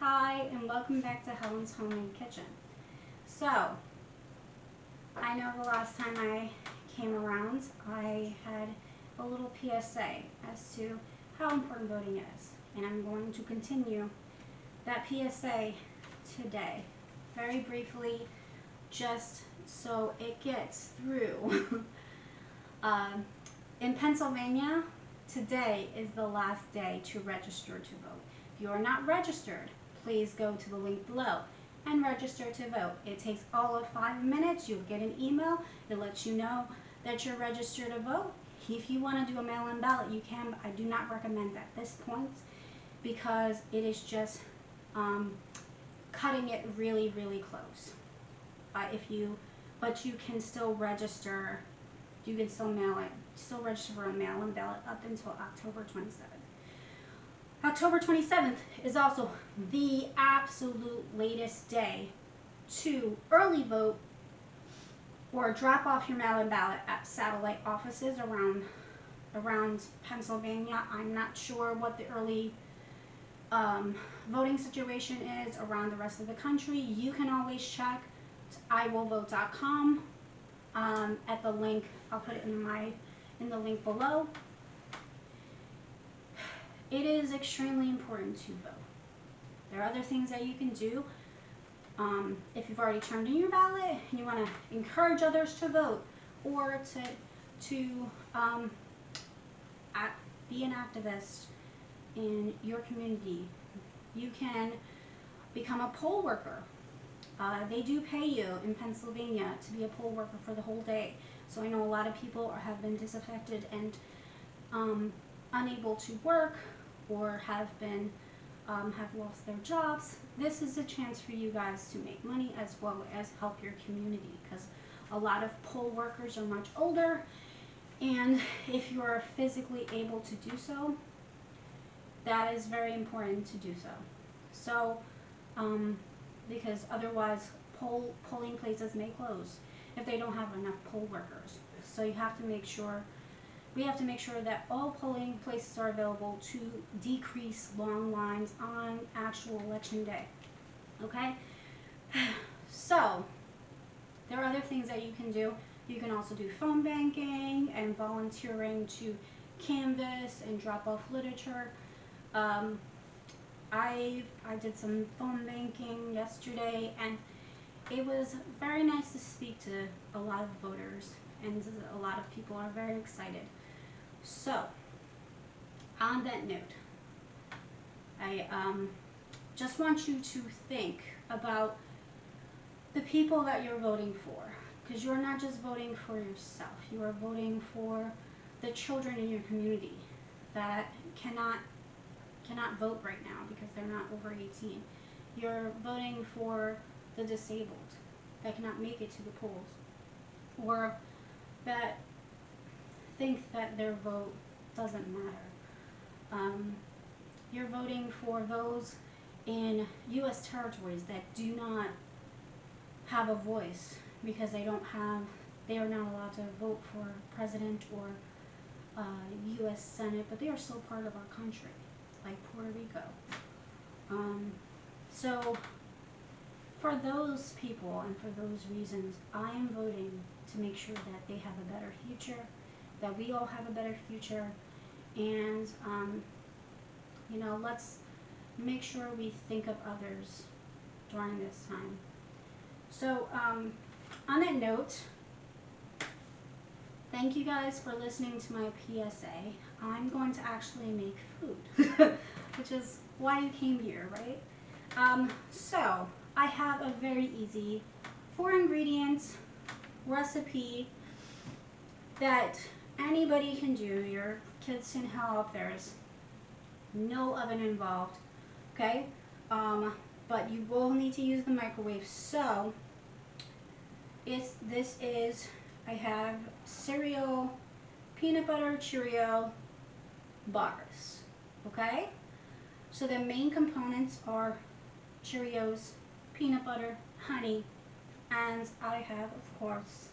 Hi, and welcome back to Helen's Homemade Kitchen. So, I know the last time I came around, I had a little PSA as to how important voting is. And I'm going to continue that PSA today, very briefly, just so it gets through. In Pennsylvania, today is the last day to register to vote. If you are not registered, please go to the link below and register to vote. It takes all of 5 minutes. You'll get an email that lets you know that you're registered to vote. If you want to do a mail-in ballot, you can, but I do not recommend at this point because it is just cutting it really, really close. But you can still register. You can still still register for a mail-in ballot up until October 27th. October 27th is also the absolute latest day to early vote or drop off your mail-in ballot at satellite offices around Pennsylvania. I'm not sure what the early voting situation is around the rest of the country. You can always check iwillvote.com at the link. I'll put it in the link below. It is extremely important to vote. There are other things that you can do. If you've already turned in your ballot and you want to encourage others to vote or to be an activist in your community, you can become a poll worker. They do pay you in Pennsylvania to be a poll worker for the whole day. So I know a lot of people have been disaffected and unable to work or have lost their jobs. This is a chance for you guys to make money as well as help your community, because a lot of poll workers are much older, and if you are physically able to do so, that is very important to do so. So because otherwise polling places may close if they don't have enough poll workers. So we have to make sure that all polling places are available to decrease long lines on actual election day. Okay? So there are other things that you can do. You can also do phone banking and volunteering to canvass and drop off literature. I did some phone banking yesterday, and it was very nice to speak to a lot of voters, and a lot of people are very excited. So, on that note, I just want you to think about the people that you're voting for, because you're not just voting for yourself. You are voting for the children in your community that cannot vote right now because they're not over 18. You're voting for the disabled that cannot make it to the polls, or that think that their vote doesn't matter. You're voting for those in U.S. territories that do not have a voice because they are not allowed to vote for president or U.S. Senate, but they are still part of our country, like Puerto Rico. So for those people and for those reasons, I am voting to make sure that they have a better future, that we all have a better future, and let's make sure we think of others during this time. So on that note, thank you guys for listening to my PSA. I'm going to actually make food, which is why you came here, right? So I have a very easy 4-ingredient recipe that anybody can do. Your kids can help. There's no oven involved, okay? But you will need to use the microwave. So I have cereal, Peanut Butter Cheerio Bars, okay? So the main components are Cheerios, peanut butter, honey, and I have, of course,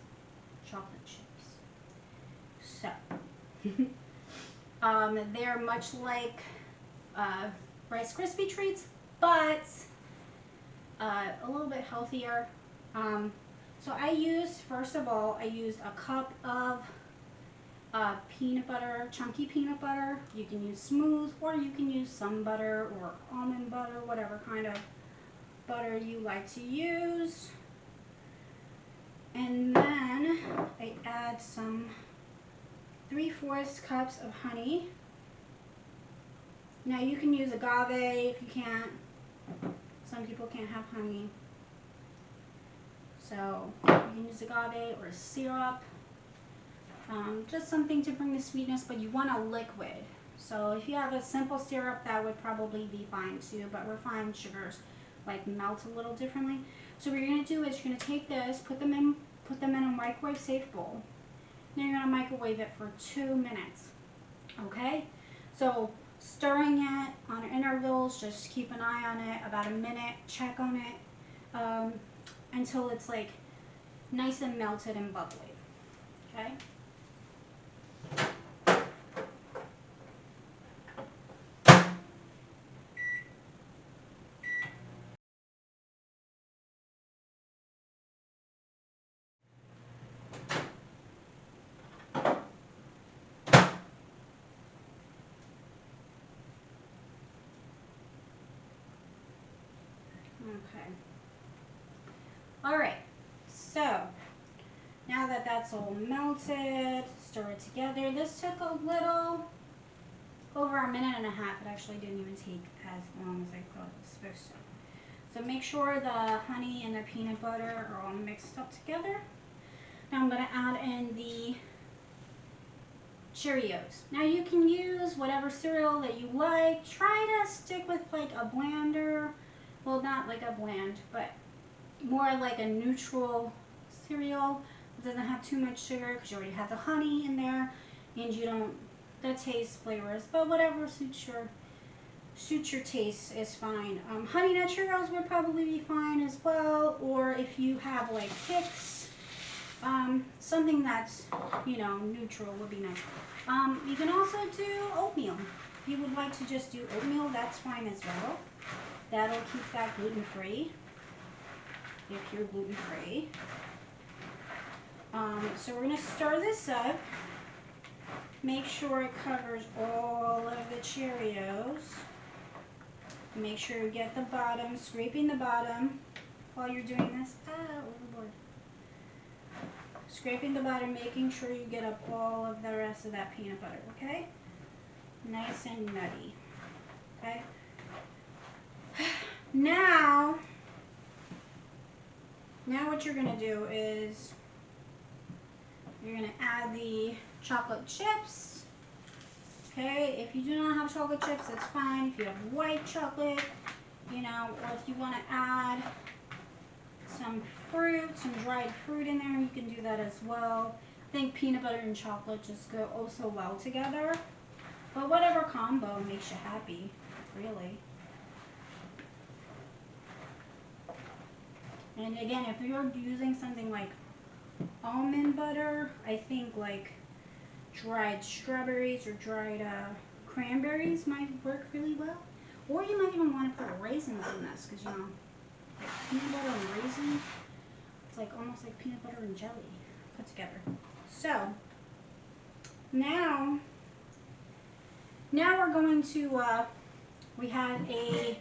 chocolate chips. So, they're much like Rice Krispie treats, but a little bit healthier. So I used, first of all, I used a cup of peanut butter, chunky peanut butter. You can use smooth, or you can use some butter or almond butter, whatever kind of butter you like to use. And then I add some 3/4 cups of honey. Now you can use agave if you can't. Some people can't have honey. So you can use agave or syrup. Just something to bring the sweetness, but you want a liquid. So if you have a simple syrup, that would probably be fine too, but refined sugars like melt a little differently. So what you're gonna do is you're gonna take this, put them in a microwave safe bowl. Then you're gonna microwave it for 2 minutes. Okay? So stirring it on intervals, just keep an eye on it, about a minute, check on it, until it's like nice and melted and bubbly. Okay? Okay. All right. So now that that's all melted, stir it together. This took a little over a minute and a half. It actually didn't even take as long as I thought it was supposed to. So make sure the honey and the peanut butter are all mixed up together. Now I'm going to add in the Cheerios. Now you can use whatever cereal that you like. Try to stick with like a blender. Well, not like a bland, but more like a neutral cereal. It doesn't have too much sugar because you already have the honey in there, and you don't, the taste flavors, but whatever suits your taste is fine. Honey Nut Cheerios would probably be fine as well, or if you have like Kix, something that's, you know, neutral would be nice. You can also do oatmeal. If you would like to just do oatmeal, that's fine as well. That'll keep that gluten-free, if you're gluten-free. So we're going to stir this up. Make sure it covers all of the Cheerios. Make sure you get the bottom, scraping the bottom while you're doing this. Overboard. Scraping the bottom, making sure you get up all of the rest of that peanut butter, okay? Nice and nutty, okay? Now what you're gonna do is you're gonna add the chocolate chips. Okay, if you do not have chocolate chips, that's fine. If you have white chocolate, you know, or if you want to add some fruit, some dried fruit in there, you can do that as well. I think peanut butter and chocolate just go oh so well together. But whatever combo makes you happy, really. And again, if you're using something like almond butter, I think like dried strawberries or dried cranberries might work really well. Or you might even want to put raisins in this, because you know, like peanut butter and raisins, it's like almost like peanut butter and jelly put together. So now we're going to, we have a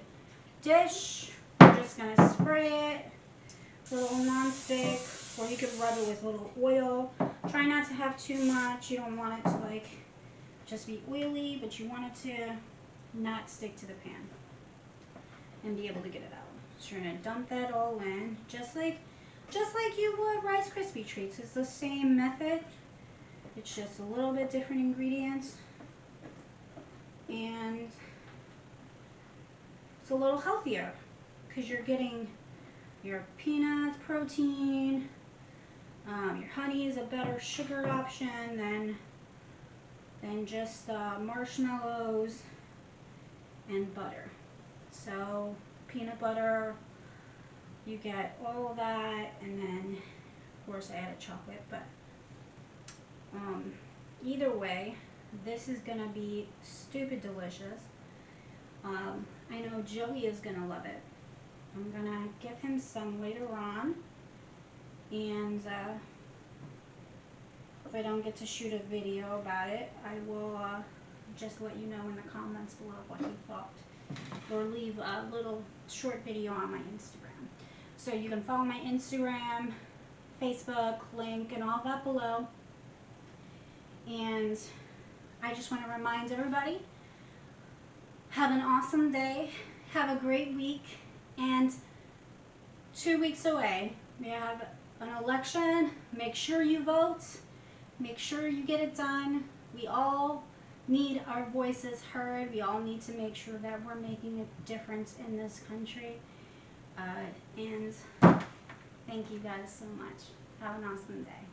dish. We're just going to spray it, a little non-stick, or you could rub it with a little oil. Try not to have too much. You don't want it to like just be oily, but you want it to not stick to the pan and be able to get it out. So you're gonna dump that all in, just like you would Rice Krispie treats. It's the same method. It's just a little bit different ingredients, and it's a little healthier because you're getting your peanuts, protein. Your honey is a better sugar option than just marshmallows and butter. So peanut butter, you get all of that, and then of course I added chocolate, but either way, this is gonna be stupid delicious. I know Joey is gonna love it. I'm gonna give him some later on, and if I don't get to shoot a video about it, I will just let you know in the comments below what you thought, or leave a little short video on my Instagram. So you can follow my Instagram, Facebook link, and all that below. And I just want to remind everybody, have an awesome day, have a great week, and 2 weeks away, we have an election. Make sure you vote, make sure you get it done. We all need our voices heard. We all need to make sure that we're making a difference in this country. And thank you guys so much. Have an awesome day.